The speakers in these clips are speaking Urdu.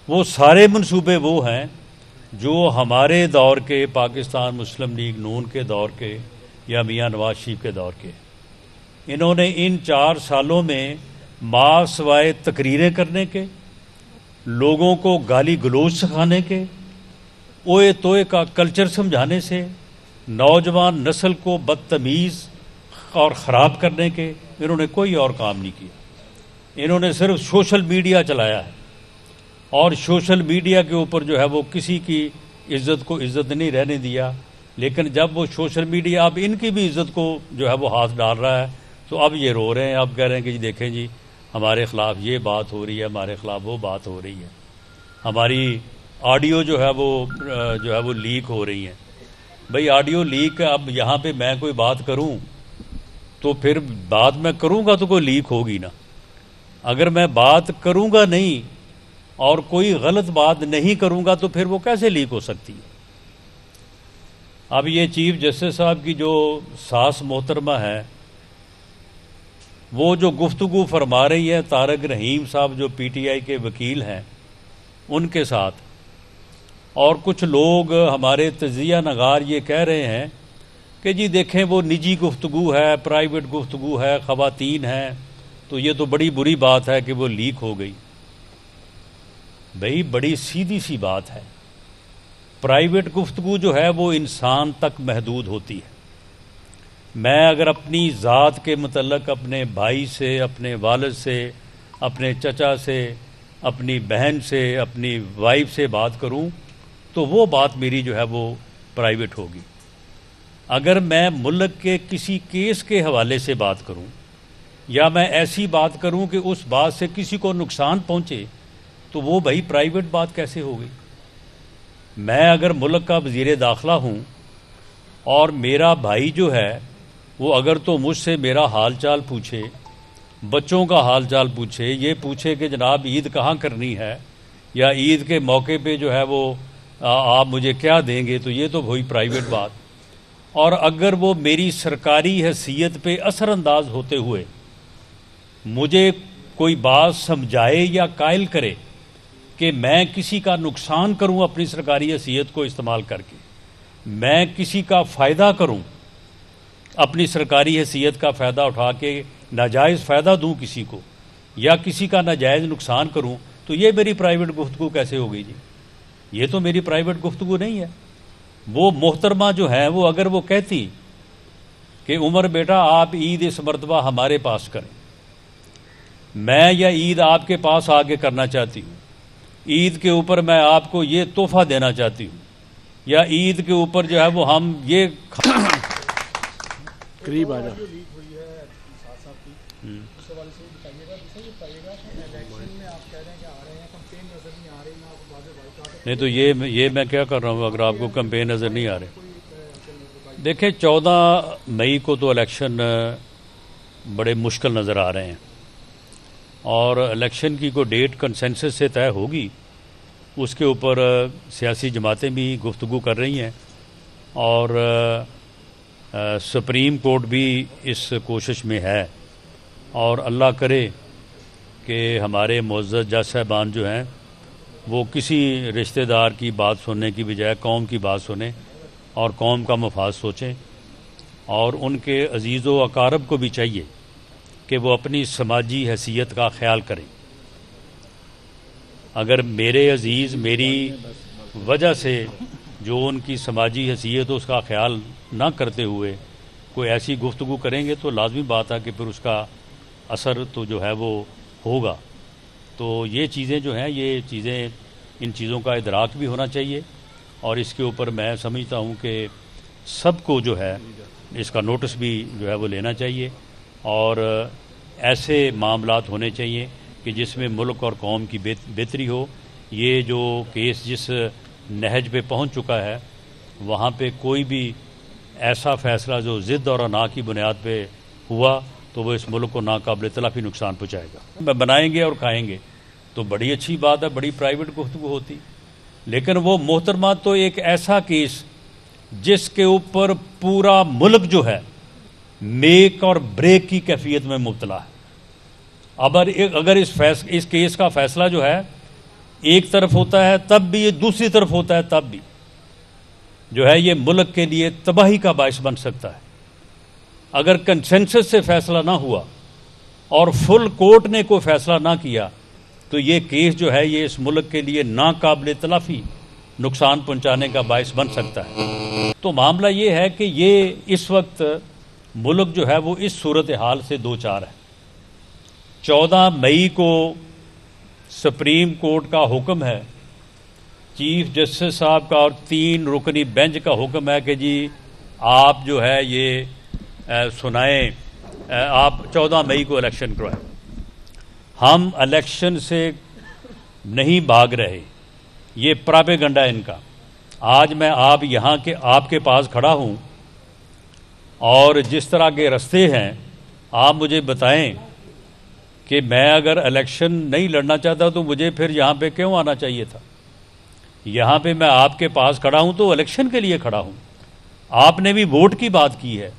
وہ سارے منصوبے وہ ہیں جو ہمارے دور کے پاکستان مسلم لیگ نون کے دور کے یا میاں نواز شریف کے دور کے. انہوں نے ان 4 سالوں میں سوائے تقریریں کرنے کے، لوگوں کو گالی گلوچ سکھانے کے، اوئے توئے کا کلچر سمجھانے سے، نوجوان نسل کو بدتمیز اور خراب کرنے کے، انہوں نے کوئی اور کام نہیں کیا. انہوں نے صرف سوشل میڈیا چلایا ہے، اور سوشل میڈیا کے اوپر جو ہے وہ کسی کی عزت کو عزت نہیں رہنے دیا. لیکن جب وہ سوشل میڈیا اب ان کی بھی عزت کو جو ہے وہ ہاتھ ڈال رہا ہے تو اب یہ رو رہے ہیں. اب کہہ رہے ہیں کہ جی دیکھیں جی ہمارے خلاف یہ بات ہو رہی ہے، ہمارے خلاف وہ بات ہو رہی ہے، ہماری آڈیو جو ہے وہ لیک ہو رہی ہیں. بھئی آڈیو لیک، اب یہاں پہ میں کوئی بات کروں تو پھر بات میں کروں گا تو کوئی لیک ہوگی نا. اگر میں بات کروں گا نہیں اور کوئی غلط بات نہیں کروں گا تو پھر وہ کیسے لیک ہو سکتی ہے؟ اب یہ چیف جسٹس صاحب کی جو ساس محترمہ ہے، وہ جو گفتگو فرما رہی ہے طارق رحیم صاحب جو پی ٹی آئی کے وکیل ہیں ان کے ساتھ، اور کچھ لوگ ہمارے تجزیہ نگار یہ کہہ رہے ہیں کہ جی دیکھیں وہ نجی گفتگو ہے، پرائیویٹ گفتگو ہے، خواتین ہیں، تو یہ تو بڑی بری بات ہے کہ وہ لیک ہو گئی. بھئی بڑی سیدھی سی بات ہے، پرائیویٹ گفتگو جو ہے وہ انسان تک محدود ہوتی ہے. میں اگر اپنی ذات کے متعلق اپنے بھائی سے، اپنے والد سے، اپنے چچا سے، اپنی بہن سے، اپنی وائف سے بات کروں تو وہ بات میری جو ہے وہ پرائیویٹ ہوگی. اگر میں ملک کے کسی کیس کے حوالے سے بات کروں یا میں ایسی بات کروں کہ اس بات سے کسی کو نقصان پہنچے تو وہ بھائی پرائیویٹ بات کیسے ہو گئی؟ میں اگر ملک کا وزیر داخلہ ہوں اور میرا بھائی جو ہے وہ اگر تو مجھ سے میرا حال چال پوچھے، بچوں کا حال چال پوچھے، یہ پوچھے کہ جناب عید کہاں کرنی ہے یا عید کے موقع پہ جو ہے وہ آپ مجھے کیا دیں گے، تو یہ تو وہی پرائیویٹ بات. اور اگر وہ میری سرکاری حیثیت پہ اثر انداز ہوتے ہوئے مجھے کوئی بات سمجھائے یا قائل کرے کہ میں کسی کا نقصان کروں اپنی سرکاری حیثیت کو استعمال کر کے، میں کسی کا فائدہ کروں، اپنی سرکاری حیثیت کا فائدہ اٹھا کے ناجائز فائدہ دوں کسی کو یا کسی کا ناجائز نقصان کروں، تو یہ میری پرائیویٹ گفتگو کیسے ہو گئی جی؟ یہ تو میری پرائیویٹ گفتگو نہیں ہے. وہ محترمہ جو ہیں وہ اگر وہ کہتی کہ عمر بیٹا آپ عید اس مرتبہ ہمارے پاس کریں، میں یا عید آپ کے پاس آگے کرنا چاہتی ہوں، عید کے اوپر میں آپ کو یہ تحفہ دینا چاہتی ہوں، یا عید کے اوپر جو ہے وہ ہم یہ قریب آ جا نہیں تو یہ میں کیا کر رہا ہوں اگر آپ کو کمپین نظر نہیں آ رہے. دیکھیں 14 مئی کو تو الیکشن بڑے مشکل نظر آ رہے ہیں، اور الیکشن کی کوئی ڈیٹ کنسنسس سے طے ہوگی، اس کے اوپر سیاسی جماعتیں بھی گفتگو کر رہی ہیں، اور سپریم کورٹ بھی اس کوشش میں ہے. اور اللہ کرے کہ ہمارے معزز جج صاحبان جو ہیں وہ کسی رشتہ دار کی بات سننے کی بجائے قوم کی بات سنیں اور قوم کا مفاد سوچیں. اور ان کے عزیز و اقارب کو بھی چاہیے کہ وہ اپنی سماجی حیثیت کا خیال کریں. اگر میرے عزیز میری وجہ سے جو ان کی سماجی حیثیت اس کا خیال نہ کرتے ہوئے کوئی ایسی گفتگو کریں گے تو لازمی بات ہے کہ پھر اس کا اثر تو جو ہے وہ ہوگا. تو یہ چیزیں جو ہیں یہ چیزیں ان چیزوں کا ادراک بھی ہونا چاہیے، اور اس کے اوپر میں سمجھتا ہوں کہ سب کو جو ہے اس کا نوٹس بھی جو ہے وہ لینا چاہیے، اور ایسے معاملات ہونے چاہیے کہ جس میں ملک اور قوم کی بہتری ہو. یہ جو کیس جس نہج پہ پہنچ چکا ہے وہاں پہ کوئی بھی ایسا فیصلہ جو ضد اور انا کی بنیاد پہ ہوا تو وہ اس ملک کو ناقابل تلافی نقصان پہنچائے گا. بنائیں گے اور کھائیں گے تو بڑی اچھی بات ہے، بڑی پرائیویٹ گفتگو ہوتی. لیکن وہ محترمہ تو ایک ایسا کیس جس کے اوپر پورا ملک جو ہے میک اور بریک کی کیفیت میں مبتلا ہے. اگر اس کیس کا فیصلہ جو ہے ایک طرف ہوتا ہے تب بھی، یہ دوسری طرف ہوتا ہے تب بھی جو ہے یہ ملک کے لیے تباہی کا باعث بن سکتا ہے۔ اگر کنسنسس سے فیصلہ نہ ہوا اور فل کورٹ نے کوئی فیصلہ نہ کیا تو یہ کیس جو ہے یہ اس ملک کے لیے ناقابل تلافی نقصان پہنچانے کا باعث بن سکتا ہے۔ تو معاملہ یہ ہے کہ یہ اس وقت ملک جو ہے وہ اس صورتحال سے دو چار ہے۔ 14 مئی کو سپریم کورٹ کا حکم ہے، چیف جسٹس صاحب کا اور 3 رکنی بینچ کا حکم ہے کہ جی آپ جو ہے یہ سنائیں، آپ 14 مئی کو الیکشن کروائیں۔ ہم الیکشن سے نہیں بھاگ رہے، یہ پراپیگنڈا ہے ان کا۔ آج میں آپ کے پاس کھڑا ہوں اور جس طرح کے رستے ہیں آپ مجھے بتائیں کہ میں اگر الیکشن نہیں لڑنا چاہتا تو مجھے پھر یہاں پہ کیوں آنا چاہیے تھا؟ یہاں پہ میں آپ کے پاس کھڑا ہوں تو الیکشن کے لیے کھڑا ہوں۔ آپ نے بھی ووٹ کی بات کی ہے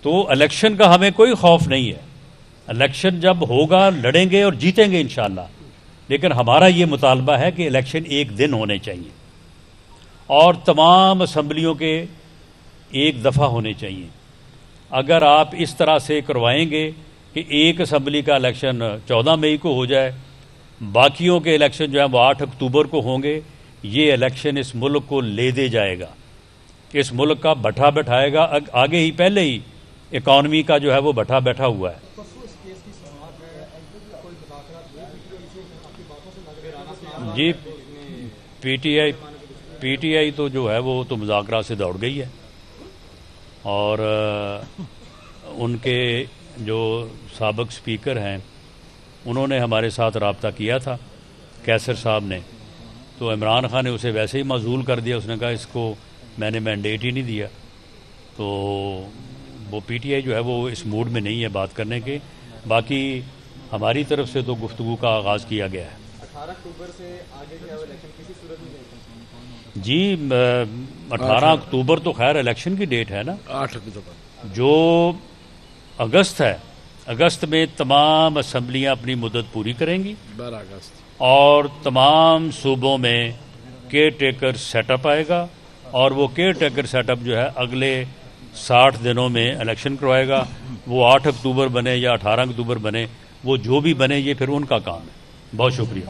تو الیکشن کا ہمیں کوئی خوف نہیں ہے۔ الیکشن جب ہوگا لڑیں گے اور جیتیں گے انشاءاللہ، لیکن ہمارا یہ مطالبہ ہے کہ الیکشن ایک دن ہونے چاہیے اور تمام اسمبلیوں کے ایک دفعہ ہونے چاہیے۔ اگر آپ اس طرح سے کروائیں گے کہ ایک اسمبلی کا الیکشن 14 مئی کو ہو جائے، باقیوں کے الیکشن جو ہیں وہ 8 اکتوبر کو ہوں گے، یہ الیکشن اس ملک کو لے دے جائے گا، اس ملک کا بٹھا بٹھائے گا۔ آگے ہی پہلے ہی اکانومی کا جو ہے وہ بٹھا بیٹھا ہوا ہے۔ جی پی ٹی آئی تو جو ہے وہ تو مذاکرات سے دوڑ گئی ہے، اور ان کے جو سابق سپیکر ہیں انہوں نے ہمارے ساتھ رابطہ کیا تھا، کیسر صاحب نے، تو عمران خان نے اسے ویسے ہی معزول کر دیا۔ اس نے کہا اس کو میں نے مینڈیٹ ہی نہیں دیا، تو وہ پی ٹی آئی جو ہے وہ اس موڈ میں نہیں ہے بات کرنے کے۔ باقی ہماری طرف سے تو گفتگو کا آغاز کیا گیا ہے۔ 18 اکتوبر سے آگے کیا الیکشن کسی صورت میں نہیں؟ جی 18 اکتوبر تو خیر الیکشن کی ڈیٹ ہے نا، 8 اکتوبر جو اگست ہے، اگست میں تمام اسمبلیاں اپنی مدت پوری کریں گی 12 اگست، اور تمام صوبوں میں کیئر ٹیکر سیٹ اپ آئے گا، اور وہ کیئر ٹیکر سیٹ اپ جو ہے اگلے 60 دنوں میں الیکشن کروائے گا۔ وہ 8 اکتوبر بنے یا 18 اکتوبر بنے، وہ جو بھی بنے یہ پھر ان کا کام ہے۔ بہت شکریہ۔